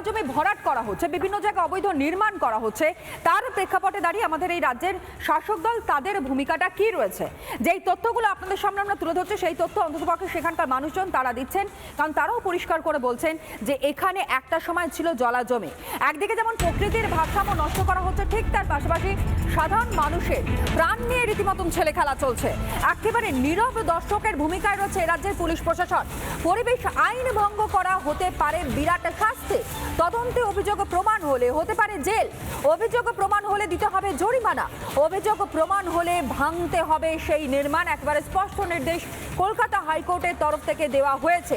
জমি ভরাট করা হচ্ছে, বিভিন্ন জায়গায় অবৈধ নির্মাণ করা হচ্ছে, তার প্রেক্ষাপটে দাঁড়িয়ে আমাদের এই রাজ্যের শাসক দল তাদের ভূমিকাটা কি রয়েছে, যেই তথ্যগুলো আপনাদের সামনে আমরা তুলে ধরছি সেই তথ্য অন্ততপক্ষে সেখানকার মানুষজন তারা দিচ্ছেন। কারণ তারাও পরিষ্কার করে বলছেন যে এখানে একটা সময় ছিল জলা জমি। একদিকে যেমন প্রকৃতির ভারসাম্য নষ্ট করা হচ্ছে, ঠিক তার পাশাপাশি সাধারণ মানুষের প্রাণ নিয়ে রীতিমতন ছেলে খেলা চলছে। একেবারে নীরব দর্শকের ভূমিকায় রয়েছে রাজ্যের পুলিশ প্রশাসন। পরিবেশ আইন ভঙ্গ করা হতে পারে বিরাট শাস্তি, তদন্তে অভিযোগ প্রমাণ হলে হতে পারে জেল, অভিযোগ প্রমাণ হলে দিতে হবে জরিমানা, অভিযোগ প্রমাণ হলে ভাঙতে হবে সেই নির্মাণ। একবারে স্পষ্ট নির্দেশ কলকাতা হাইকোর্টের তরফ থেকে দেওয়া হয়েছে।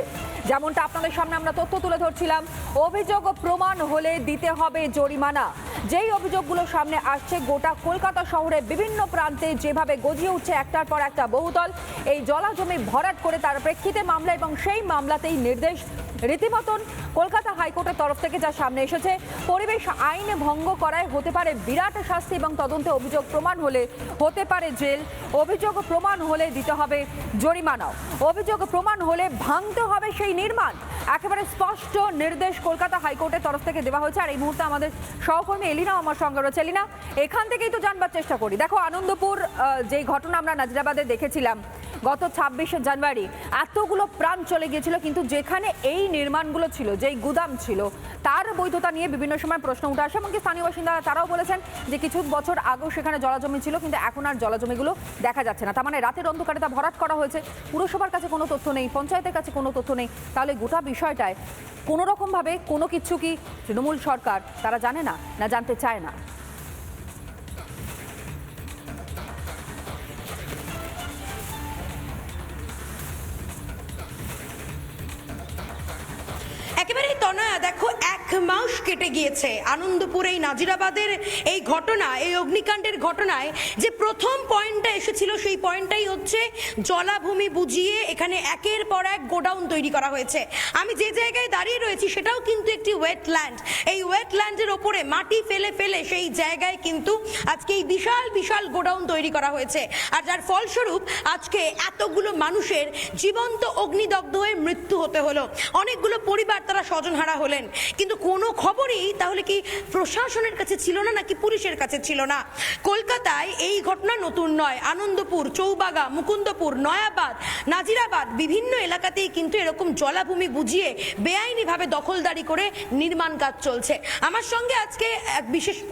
যেমনটা আপনাদের সামনে আমরা তথ্য তুলে ধরছিলাম, অভিযোগ প্রমাণ হলে দিতে হবে জরিমানা। যেই অভিযোগগুলো সামনে আসছে, গোটা কলকাতা শহরে বিভিন্ন প্রান্তে যেভাবে গজিয়ে উঠছে একটার পর একটা বহুতল এই জলা জমি ভরাট করে, তার প্রেক্ষিতে মামলা এবং সেই মামলাতেই নির্দেশ রীতিমতন কলকাতা হাইকোর্টের তরফ থেকে যা সামনে এসেছে, পরিবেশ আইন ভঙ্গ করায় হতে পারে বিরাট শাস্তি এবং তদন্তে অভিযোগ প্রমাণ হলে হতে পারে জেল, অভিযোগ প্রমাণ হলে দিতে হবে জরিমানাও, অভিযোগ প্রমাণ হলে ভাঙতে হবে সেই নির্মাণ। একেবারে স্পষ্ট নির্দেশ কলকাতা হাইকোর্টের তরফ থেকে দেওয়া হয়েছে। আর এই মুহূর্তে আমাদের সহকর্মী এলিনা আমার সঙ্গে রয়েছে। এলিনা, এখান থেকেই তো জানবার চেষ্টা করি। দেখো, আনন্দপুর যেই ঘটনা আমরা নাজিরাবাদে দেখেছিলাম গত 26শে জানুয়ারি, এতগুলো প্রাণ চলে গিয়েছিল, কিন্তু যেখানে এই নির্মাণগুলো ছিল, যেই গুদাম ছিল, তার বৈধতা নিয়ে বিভিন্ন সময় প্রশ্ন উঠে আসে। এমনকি স্থানীয় বাসিন্দারা তারাও বলেছেন যে কিছু বছর আগেও সেখানে জলাজমি ছিল, কিন্তু এখন আর জলাজমিগুলো দেখা যাচ্ছে না। তার মানে রাতের অন্ধকারে তা ভরাট করা হয়েছে। পুরসভার কাছে কোনো তথ্য নেই, পঞ্চায়েতের কাছে কোনো তথ্য নেই। তাহলে গোটা বিষয়টায় কোনো রকমভাবে কোনো কিছু কি তৃণমূল সরকার তারা জানে না, না জানতে চায় না? একেবারেই তনয়া, দেখো, 1 মাস কেটে গিয়েছে আনন্দপুর এই নাজিরাবাদের এই ঘটনা, এই অগ্নিকাণ্ডের ঘটনায় যে প্রথম পয়েন্টটা এসেছিল সেই পয়েন্টটাই হচ্ছে জলাভূমি বুঝিয়ে এখানে একের পর এক গোডাউন তৈরি করা হয়েছে। আমি যে জায়গায় দাঁড়িয়ে রয়েছি সেটাও কিন্তু একটি ওয়েটল্যান্ড। এই ওয়েটল্যান্ডের ওপরে মাটি ফেলে ফেলে সেই জায়গায় কিন্তু আজকে এই বিশাল বিশাল গোডাউন তৈরি করা হয়েছে। আর যার ফলস্বরূপ আজকে এতগুলো মানুষের জীবন্ত অগ্নিদগ্ধ হয়ে মৃত্যু হতে হলো, অনেকগুলো পরিবার তারা স্বজনহারা হলেন। কিন্তু কোনো খবরই তাহলে কি প্রশাসনের কাছে ছিল না, নাকি পুলিশের কাছে ছিল না? কলকাতায় এই ঘটনা নতুন নয়। আনন্দপুর, চৌবাগা, মুকুন্দপুর, নয়াবাদ, নাজিরাবাদ বিভিন্ন এলাকাতেই কিন্তু এরকম জলাভূমি বুঝিয়ে বেআইনিভাবে দখলদারি করে নির্মাণ কাজ চলছে। আমার সঙ্গে আজকে এক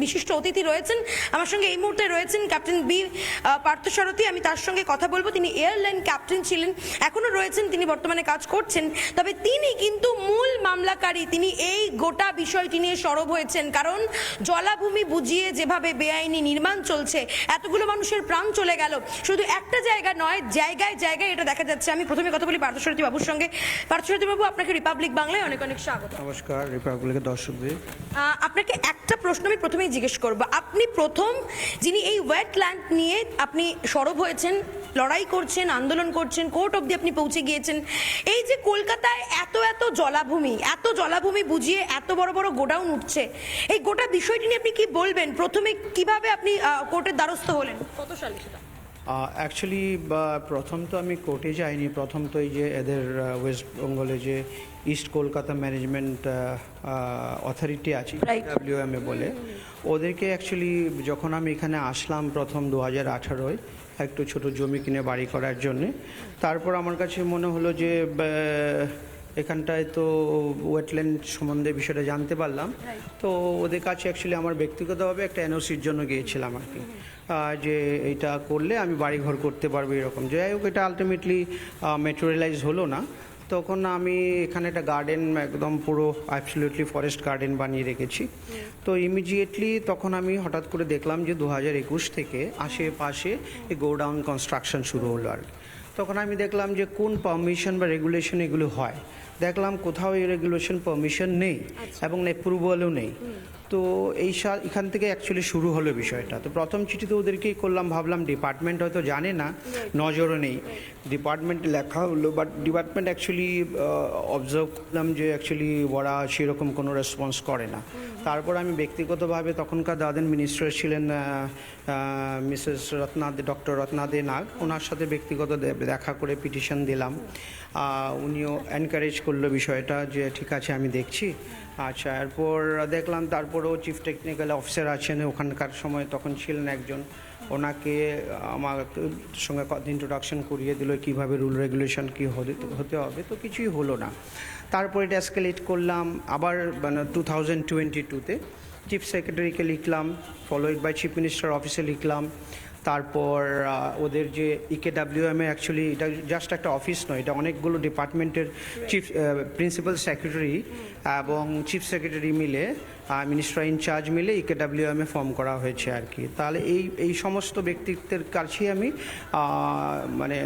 বিশিষ্ট অতিথি রয়েছেন, আমার সঙ্গে এই মুহূর্তে রয়েছেন ক্যাপ্টেন বি পার্থসারথী। আমি তার সঙ্গে কথা বলবো। তিনি এয়ারলাইন ক্যাপ্টেন ছিলেন, এখনো রয়েছেন, তিনি বর্তমানে কাজ করছেন। তবে তিনি কিন্তু মূল মামলাকারী, তিনি এই গোটা বিষয়টি নিয়ে সরব হয়েছেন। কারণ জলাভূমি বুঝিয়ে যেভাবে বেআইনি নির্মাণ চলছে, এতগুলো মানুষের প্রাণ চলে গেল, শুধু একটা জায়গা নয়, জায়গায় জায়গায় এটা দেখা যাচ্ছে। আমি প্রথমে কথা বলি পার্থসারথী বাবুর সঙ্গে। পার্থসারথী বাবু, আপনাকে রিপাবলিক বাংলায় অনেক অনেক স্বাগত। নমস্কার রিপাবলিকের দর্শকদের। আপনাকে একটা প্রশ্ন আমি প্রথমেই জিজ্ঞেস করব। আপনি প্রথম যিনি এই ওয়েটল্যান্ড নিয়ে আপনি সরব হয়েছেন, লড়াই করছেন, আন্দোলন করছেন, কোর্ট অবধি আপনি পৌঁছে গিয়েছেন। এই যে কলকাতায় এত জলাভূমি বুঝিয়ে এত বড় বড় গোডাউন উঠছে, এই গোটা বিষয়টি নিয়ে আপনি কি বলবেন? প্রথমে কিভাবে আপনি কোর্টের দ্বারস্থ হলেন, কত সালে সেটা? অ্যাকচুয়ালি প্রথম তো আমি কোর্টে যাইনি। প্রথম তো এই যে এদের ওয়েস্ট বেঙ্গলে যে ইস্ট কলকাতা ম্যানেজমেন্ট অথরিটি আছে, WMA বলে, ওদেরকে অ্যাকচুয়ালি যখন আমি এখানে আসলাম প্রথম 2018-য় একটু ছোট জমি কিনে বাড়ি করার জন্যে, তারপর আমার কাছে মনে হলো যে এখানটায় তো ওয়েটল্যান্ড সম্বন্ধে বিষয়টা জানতে পারলাম। তো ওদের কাছে অ্যাকচুয়ালি আমার ব্যক্তিগতভাবে একটা NOC-র জন্য গিয়েছিলাম আর কি, যে এইটা করলে আমি বাড়িঘর করতে পারবো এরকম। যাই হোক, এটা আলটিমেটলি ম্যাটেরিয়ালাইজ হলো না। তখন আমি এখানে একটা গার্ডেন, একদম পুরো অ্যাবসলিউটলি ফরেস্ট গার্ডেন বানিয়ে রেখেছি। তো ইমিডিয়েটলি তখন আমি হঠাৎ করে দেখলাম যে 2021 থেকে আশেপাশে এই গোডাউন কনস্ট্রাকশন শুরু হলো আর কি। তখন আমি দেখলাম যে কোন পারমিশন বা রেগুলেশন এগুলো হয়। দেখলাম কোথাও এই রেগুলেশন পারমিশন নেই এবং অ্যাপ্রুভালও নেই। তো এখান থেকে অ্যাকচুয়ালি শুরু হলো বিষয়টা। তো প্রথম চিঠি তো ওদেরকেই করলাম, ভাবলাম ডিপার্টমেন্ট হয়তো জানে না, নজরও নেই, ডিপার্টমেন্টে লেখা হলো, বাট ডিপার্টমেন্ট অ্যাকচুয়ালি অবজার্ভ করলাম যে অ্যাকচুয়ালি ওরা সেরকম কোনো রেসপন্স করে না। তারপর আমি ব্যক্তিগতভাবে, তখনকার দাদেন মিনিস্টার ছিলেন মিসেস ডক্টর রত্না দে নাগ, ওনার সাথে ব্যক্তিগত দেখা করে পিটিশন দিলাম। উনিও এনকারেজ করলো বিষয়টা যে ঠিক আছে আমি দেখছি। আচ্ছা, এরপর দেখলাম তারপরেও চিফ টেকনিক্যাল অফিসার আছেন ওখানকার সময়, তখন ছিলেন একজন, ওনাকে আমার সঙ্গে ইন্ট্রোডাকশন করিয়ে দিল কীভাবে রুল রেগুলেশন কী হতে হবে, তো কিছুই হলো না। তারপর এটা এসকেলেট করলাম আবার মানে 2022-তে চিফ সেক্রেটারিকে লিখলাম, ফলোইড বাই চিফ মিনিস্টার অফিসে লিখলাম। তারপর ওদের যে ইকেডাব্লিউএম এ অ্যাকচুয়ালি এটা জাস্ট একটা অফিস নয়, এটা অনেকগুলো ডিপার্টমেন্টের চিফ প্রিন্সিপাল সেক্রেটারি এবং চিফ সেক্রেটারি মিলে মিনিস্টার ইনচার্জ মিলে ইকেডাব্লিউএম এ ফর্ম করা হয়েছে আর কি। তাহলে এই সমস্ত ব্যক্তিত্বের কাছেই আমি মানে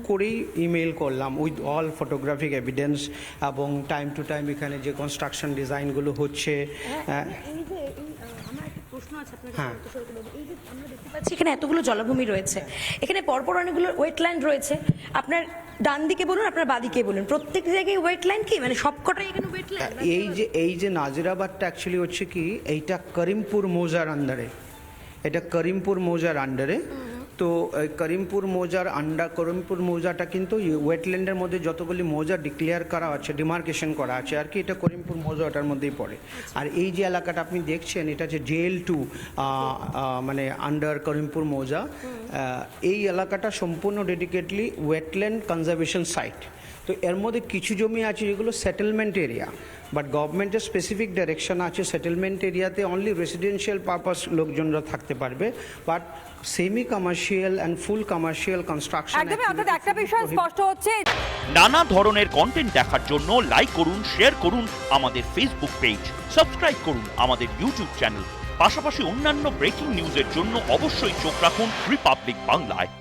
করেই ইমেল করলাম উইথ অল ফটোগ্রাফিক এভিডেন্স এবং টাইম টু টাইম এখানে যে কনস্ট্রাকশন ডিজাইনগুলো হচ্ছে। প্রশ্ন আছে আপনার কাছে, এই যে আমরা দেখতে পাচ্ছি এখানে এতগুলো জলাভূমি রয়েছে, এখানে পরপর অনেকগুলো ওয়েটল্যান্ড রয়েছে, আপনার ডান দিকে বলুন আপনার বাদিকে বলুন, প্রত্যেক জায়গায় ওয়েটল্যান্ড কি মানে সবকটাই এখানে ওয়েটল্যান্ড? এই যে নাজিরাবাদটা অ্যাকচুয়ালি হচ্ছে কি এইটা করিমপুর মৌজার আন্ডারে, এটা করিমপুর মৌজার আন্ডারে। তো করিমপুর মৌজাটা কিন্তু ওয়েটল্যান্ডের মধ্যে যতগুলি মৌজা ডিক্লেয়ার করা আছে, ডিমার্কেশন করা আছে আর কি, এটা করিমপুর মৌজা ওটার মধ্যেই পড়ে। আর এই যে এলাকাটা আপনি দেখছেন এটা হচ্ছে JL2 মানে আন্ডার করিমপুর মৌজা। এই এলাকাটা সম্পূর্ণ ডেডিকেটলি ওয়েটল্যান্ড কনজারভেশন সাইট। তো এর মধ্যে কিছু জমি আছে যেগুলো সেটেলমেন্ট এরিয়া, বাট গভর্নমেন্টের স্পেসিফিক ডাইরেকশন আছে সেটেলমেন্ট এরিয়াতে অনলি রেসিডেন্সিয়াল পারপাস লোকজনরা থাকতে পারবে, but semi commercial and full commercial construction. একদমই, অর্থাৎ একটা বিষয় স্পষ্ট হচ্ছে, নানা ধরনের কন্টেন্ট দেখার জন্য লাইক করুন, শেয়ার করুন আমাদের ফেসবুক পেজ, সাবস্ক্রাইব করুন আমাদের ইউটিউব চ্যানেল, পাশাপাশি অন্যান্য ব্রেকিং নিউজের জন্য অবশ্যই চোখ রাখুন রিপাবলিক বাংলায়।